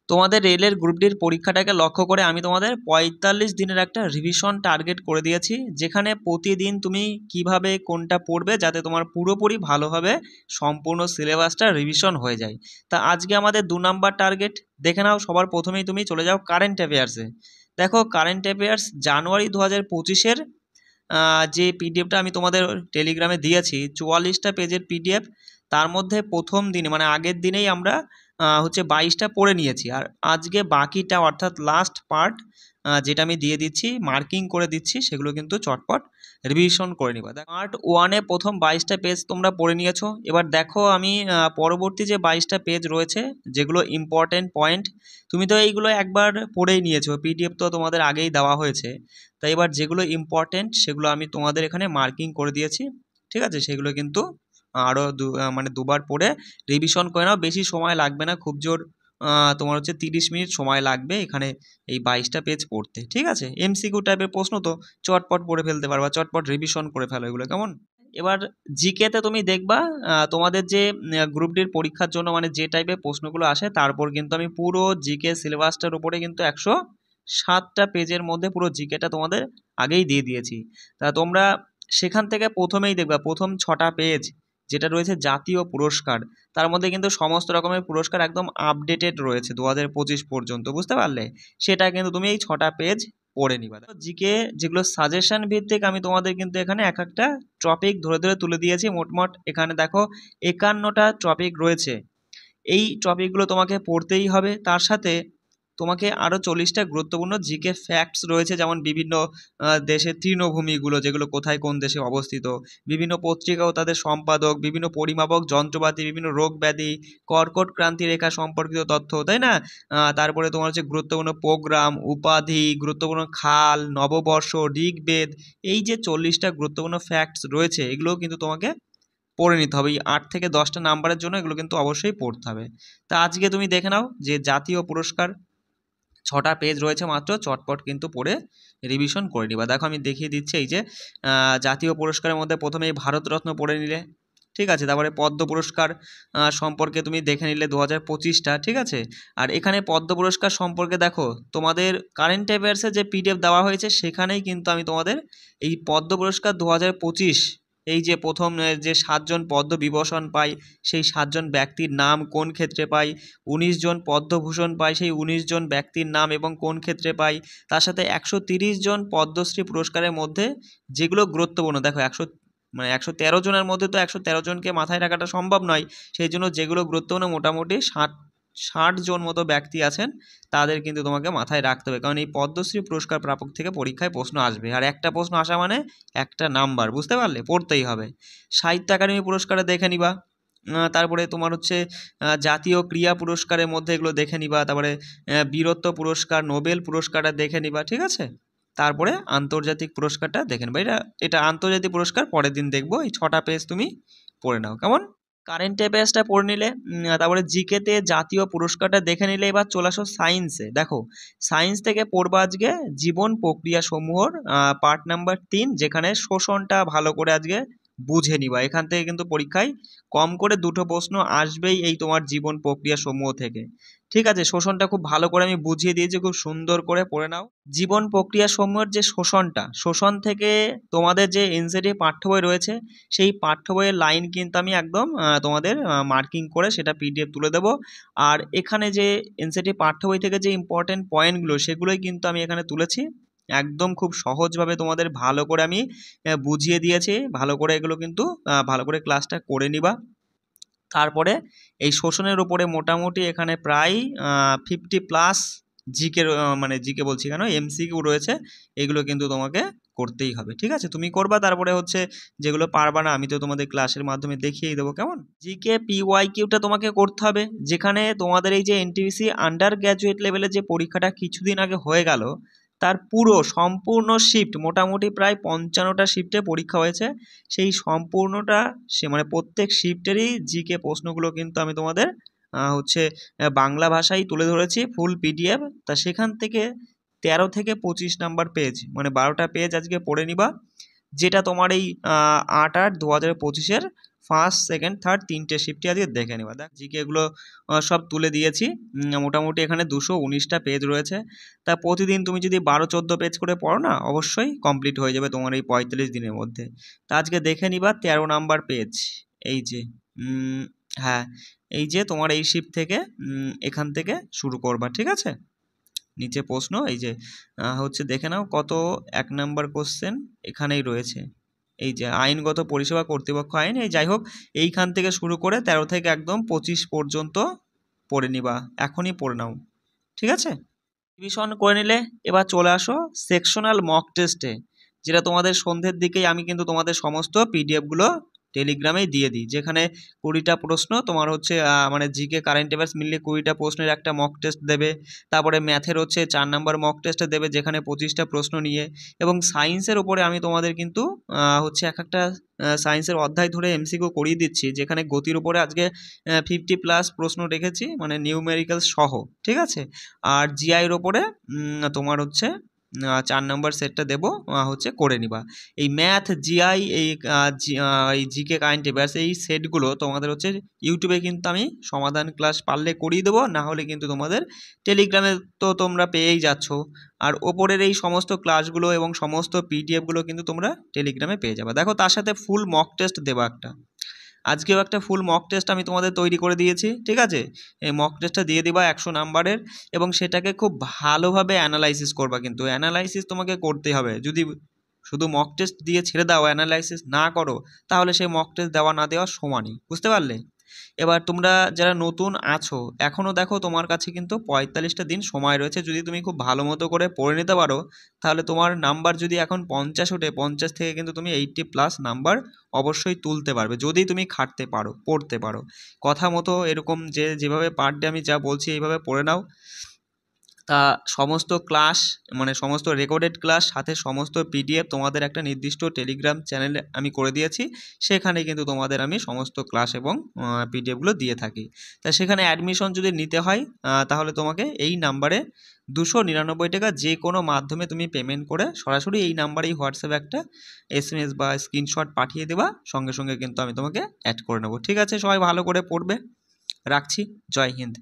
তোমাদের রেলের গ্রুপ ডির পরীক্ষাটাকে লক্ষ্য করে আমি তোমাদের ৪৫ দিনের একটা রিভিশন টার্গেট করে দিয়েছি, যেখানে প্রতিদিন তুমি কিভাবে কোনটা পড়বে যাতে তোমার পুরোপুরি ভালোভাবে সম্পূর্ণ সিলেবাসটা রিভিশন হয়ে যায়। তা আজকে আমাদের ২ নাম্বার টার্গেট দেখে নাও। সবার প্রথমেই তুমি চলে যাও কারেন্ট অ্যাফেয়ার্সে। দেখো কারেন্ট অ্যাফেয়ার্স জানুয়ারি ২০২৫-এর যে পিডিএফটা আমি তোমাদের টেলিগ্রামে দিয়েছি, ৪৪টা পেজের পিডিএফ। তার মধ্যে প্রথম দিনে মানে আগের দিনেই আমরা ২২টা পড়ে নিয়েছি। আর আজকে বাকিটা অর্থাৎ লাস্ট পার্ট যেটা আমি দিয়ে দিচ্ছি, মার্কিং করে দিচ্ছি, সেগুলো কিন্তু চটপট রিভিশন করে নিবা। পার্ট 1-এ প্রথম 22টা পেজ তোমরা পড়ে নিয়েছো। এবার দেখো আমি পরবর্তী যে 22টা পেজ রয়েছে যেগুলো ইম্পর্টেন্ট পয়েন্ট, তুমি তো এইগুলো একবার পড়েই নিয়েছো, পিডিএফ তো তোমাদের আগেই দেওয়া হয়েছে। তাই এবার যেগুলো ইম্পর্টেন্ট সেগুলো আমি তোমাদের এখানে মার্কিং করে দিয়েছি, ঠিক আছে? সেগুলো কিন্তু আরও মানে দুবার পড়ে রিভিশন করে নাও। বেশি সময় লাগবে না, খুব জোর তোমার হচ্ছে 30 মিনিট সময় লাগবে এখানে এই 22টা পেজ পড়তে, ঠিক আছে? এমসিকিউ টাইপের প্রশ্ন তো চটপট পড়ে ফেলতে পারবা, চটপট রিভিশন করে ফেলো এগুলো, কেমন? এবার জিকেতে তুমি দেখবা তোমাদের যে গ্রুপ ডির পরীক্ষার জন্য মানে যে টাইপের প্রশ্নগুলো আসে তারপর কিন্তু আমি পুরো জিকে সিলেবাসটার উপরে কিন্তু 107টা পেজের মধ্যে পুরো জিকেটা তোমাদের আগেই দিয়ে দিয়েছি। তা তোমরা সেখান থেকে প্রথমেই দেখবা প্রথম 6টা পেজ যেটা রয়েছে জাতীয় পুরস্কার, তার মধ্যে কিন্তু সমস্ত রকমের পুরস্কার একদম আপডেটেড রয়েছে 2025 পর্যন্ত, বুঝতে পারলে? সেটা কিন্তু তুমি এই 6টা পেজ পড়ে নিবা। জিকে যেগুলো সাজেশন ভিত্তিক আমি তোমাদের কিন্তু এখানে এক একটা টপিক ধরে ধরে তুলে দিয়েছি। মোটমোট এখানে দেখো 51টা টপিক রয়েছে। এই টপিকগুলো তোমাকে পড়তেই হবে। তার সাথে তোমাকে আরও 40টা গুরুত্বপূর্ণ জিকে ফ্যাক্টস রয়েছে, যেমন বিভিন্ন দেশের তৃণভূমিগুলো যেগুলো কোথায় কোন দেশে অবস্থিত, বিভিন্ন পত্রিকা ও তাদের সম্পাদক, বিভিন্ন পরিমাপক যন্ত্রপাতি, বিভিন্ন রোগ ব্যাধি, কর্কট ক্রান্তি রেখা সম্পর্কিত তথ্য, তাই না? তারপরে তোমার হচ্ছে গুরুত্বপূর্ণ প্রোগ্রাম, উপাধি, গুরুত্বপূর্ণ খাল, নববর্ষ, ঋগ্বেদ, এই যে 40টা গুরুত্বপূর্ণ ফ্যাক্টস রয়েছে এগুলোও কিন্তু তোমাকে পড়ে নিতে হবে। এই 8 থেকে 10টা নাম্বারের জন্য এগুলো কিন্তু অবশ্যই পড়তে হবে। তা আজকে তুমি দেখে নাও যে জাতীয় পুরস্কার 6টা পেজ রয়েছে মাত্র, চটপট কিন্তু পড়ে রিভিশন করে নিবা। দেখো আমি দেখিয়ে দিচ্ছি, এই যে জাতীয় পুরস্কারের মধ্যে প্রথমে ভারতরত্ন পড়ে নিলে, ঠিক আছে? তারপরে পদ্ম পুরস্কার সম্পর্কে তুমি দেখে নিলে 2025টা, ঠিক আছে? আর এখানে পদ্ম পুরস্কার সম্পর্কে দেখো তোমাদের কারেন্ট অ্যাফেয়ার্সে যে পিডিএফ দেওয়া হয়েছে সেখানেই কিন্তু আমি তোমাদের এই পদ্ম পুরস্কার 2025 এই যে প্রথম যে 7জন পদ্ম বিভূষণ পায় সেই 7জন ব্যক্তির নাম, কোন ক্ষেত্রে পায়, 19 জন পদ্মভূষণ পায় সেই 19 জন ব্যক্তির নাম এবং কোন ক্ষেত্রে পায়, তার সাথে 130 জন পদ্মশ্রী পুরস্কারের মধ্যে যেগুলো গুরুত্বপূর্ণ, দেখো 113 জনের মধ্যে তো 113 জনকে মাথায় রাখাটা সম্ভব নয়, সেই জন্য যেগুলো গুরুত্বপূর্ণ মোটামুটি 60 জন মতো ব্যক্তি আছেন তাদের কিন্তু তোমাকে মাথায় রাখতে হবে, কারণ এই পদ্মশ্রী পুরস্কার প্রাপক থেকে পরীক্ষায় প্রশ্ন আসবে, আর একটা প্রশ্ন আসা মানে একটা নাম্বার, বুঝতে পারলে? পড়তেই হবে। সাহিত্য একাডেমি পুরস্কারে দেখে নিবা। তারপরে তোমার হচ্ছে জাতীয় ক্রীড়া পুরস্কারের মধ্যে এগুলো দেখে নিবা। তারপরে বীরত্ব পুরস্কার, নোবেল পুরস্কারটা দেখে নিবা, ঠিক আছে? তারপরে আন্তর্জাতিক পুরস্কারটা দেখে নেবা। এটা আন্তর্জাতিক পুরস্কার পরের দিন দেখবো। এই 6টা পেজ তুমি পড়ে নাও, কেমন? কারেন্ট অ্যাফেয়ার্সটা পড়ে নিলে, তারপরে জিকেতে জাতীয় পুরস্কারটা দেখে নিলে, এবার চলে আসো সায়েন্সে। দেখো সায়েন্স থেকে পড়বা আজকে জীবন প্রক্রিয়া সমূহর পার্ট নাম্বার 3, যেখানে শোষণটা ভালো করে আজকে বুঝে নিবা। এখান থেকে কিন্তু পরীক্ষায় কম করে 2টো প্রশ্ন আসবেই এই তোমার জীবন প্রক্রিয়া সমূহ থেকে, ঠিক আছে? শোষণটা খুব ভালো করে আমি বুঝিয়ে দিয়েছি, খুব সুন্দর করে পড়ে নাও। জীবন প্রক্রিয়া সমূহের যে শোষণ থেকে তোমাদের যে এনসিটি পাঠ্য বই রয়েছে সেই পাঠ্য বইয়ের লাইন কিন্তু আমি একদম তোমাদের মার্কিং করে সেটা পিডিএফ তুলে দেবো। আর এখানে যে এনসিটি পাঠ্য বই থেকে যে ইম্পর্টেন্ট পয়েন্টগুলো সেগুলোই কিন্তু আমি এখানে তুলেছি, একদম খুব সহজভাবে তোমাদের ভালো করে আমি বুঝিয়ে দিয়েছি। ভালো করে এগুলো কিন্তু ভালো করে ক্লাসটা করে নিবা। তারপরে এই শোষণের উপরে মোটামুটি এখানে প্রায় 50+ জিকে, মানে জিকে বলছি কেন, এমসিকিউ রয়েছে, এগুলো কিন্তু তোমাকে করতেই হবে, ঠিক আছে? তুমি করবা। তারপরে হচ্ছে যেগুলো পারবা না আমি তো তোমাদের ক্লাসের মাধ্যমে দেখিয়েই দেবো, কেমন? জিকে পিওয়াই কিউটা তোমাকে করতে হবে, যেখানে তোমাদের এই যে এনটিপিসি আন্ডার গ্র্যাজুয়েট লেভেলের যে পরীক্ষাটা কিছুদিন আগে হয়ে গেল তার পুরো সম্পূর্ণ শিফট, মোটামুটি প্রায় 55টা শিফটে পরীক্ষা হয়েছে, সেই সম্পূর্ণটা মানে প্রত্যেক শিফটেরই জিকে প্রশ্নগুলো কিন্তু আমি তোমাদের হচ্ছে বাংলা ভাষায় তুলে ধরেছি ফুল পিডিএফ। তা সেখান থেকে 13 থেকে 25 নাম্বার পেজ মানে 12টা পেজ আজকে পড়ে নিবা। যেটা তোমার এই 8/8/2025-এর ফার্স্ট সেকেন্ড থার্ড 3টে শিফটে আজকে দেখে নেবা। দেখ জিকে এগুলো সব তুলে দিয়েছি। মোটামুটি এখানে 219টা পেজ রয়েছে। তা প্রতিদিন তুমি যদি 12-14 পেজ করে পড়ো না, অবশ্যই কমপ্লিট হয়ে যাবে তোমার এই 45 দিনের মধ্যে। তা আজকে দেখে নিবা 13 নাম্বার পেজ। এই যে হ্যাঁ, এই যে তোমার এই শিফট থেকে এখান থেকে শুরু করবা, ঠিক আছে? নিচে প্রশ্ন এই যে হচ্ছে দেখে নাও কত 1 নাম্বার কোশ্চেন এখানেই রয়েছে। এই যে আইনগত পরিষেবা কর্তৃপক্ষ আইন, এই যাই হোক এইখান থেকে শুরু করে 13 থেকে একদম 25 পর্যন্ত পড়ে নিবা, এখনই পড়ে নাও, ঠিক আছে? রিভিশন করে নিলে এবার চলে আসো সেকশনাল মক টেস্টে, যেটা তোমাদের সন্ধ্যের দিকেই আমি কিন্তু তোমাদের সমস্ত পিডিএফগুলো টেলিগ্রামেই দিয়ে দিই, যেখানে 20টা প্রশ্ন তোমার হচ্ছে মানে জিকে কারেন্ট অ্যাফেয়ার্স মিললে 20টা প্রশ্নের একটা মক টেস্ট দেবে। তারপরে ম্যাথের হচ্ছে 4 নাম্বার মক টেস্টে দেবে, যেখানে 25টা প্রশ্ন নিয়ে। এবং সায়েন্সের ওপরে আমি তোমাদের কিন্তু হচ্ছে এক একটা সায়েন্সের অধ্যায় ধরে এমসিকিউ করিয়ে দিচ্ছি, যেখানে গতির উপরে আজকে 50+ প্রশ্ন রেখেছি, মানে নিউমেরিক্যাল সহ, ঠিক আছে? আর জিআইয়ের ওপরে তোমার হচ্ছে 4 নম্বর সেটটা দেবো, হচ্ছে করে নিবা। এই ম্যাথ জিআই এই জিকে কারেন্ট অ্যাফেয়ার্স এই সেটগুলো তোমাদের হচ্ছে ইউটিউবে কিন্তু আমি সমাধান ক্লাস পারলে করিয়ে দেবো, না হলে কিন্তু তোমাদের টেলিগ্রামে তো তোমরা পেয়েই যাচ্ছ। আর ওপরের এই সমস্ত ক্লাসগুলো এবং সমস্ত পিডিএফগুলো কিন্তু তোমরা টেলিগ্রামে পেয়ে যাবে। দেখো তার সাথে ফুল মক টেস্ট দেবো একটা, আজকেও একটা ফুল মক টেস্ট আমি তোমাদের তৈরি করে দিয়েছি, ঠিক আছে? এই মক টেস্টটা দিয়ে দিবা 100 নাম্বারের, এবং সেটাকে খুব ভালোভাবে অ্যানালাইসিস করবা। কিন্তু অ্যানালাইসিস তোমাকে করতে হবে। যদি শুধু মক টেস্ট দিয়ে ছেড়ে দাও, অ্যানালাইসিস না করো, তাহলে সেই মক টেস্ট দেওয়া না দেওয়া সমানই, বুঝতে পারলে? এবার তোমরা যারা নতুন আছো, এখনও দেখো তোমার কাছে কিন্তু 45টা দিন সময় রয়েছে। যদি তুমি খুব ভালো মতো করে পড়ে নিতে পারো, তাহলে তোমার নাম্বার যদি এখন 50 ওঠে, 50 থেকে কিন্তু তুমি 80+ নাম্বার অবশ্যই তুলতে পারবে, যদি তুমি খাটতে পারো, পড়তে পারো। কথা মতো এরকম যেভাবে পার ডে আমি যা বলছি এইভাবে পড়ে নাও। তা সমস্ত ক্লাস, মানে সমস্ত রেকর্ডেড ক্লাস সাথে সমস্ত পিডিএফ তোমাদের একটা নির্দিষ্ট টেলিগ্রাম চ্যানেলে আমি করে দিয়েছি। সেখানে কিন্তু তোমাদের আমি সমস্ত ক্লাস এবং পিডিএফগুলো দিয়ে থাকি। তা সেখানে অ্যাডমিশন যদি নিতে হয়, তাহলে তোমাকে এই নাম্বারে 299 টাকা যে কোনো মাধ্যমে তুমি পেমেন্ট করে সরাসরি এই নাম্বারেই হোয়াটসঅ্যাপে একটা SMS বা স্ক্রিনশট পাঠিয়ে দেবা, সঙ্গে সঙ্গে কিন্তু আমি তোমাকে অ্যাড করে নেবো, ঠিক আছে? সবাই ভালো করে পড়বে, রাখছি। জয় হিন্দ।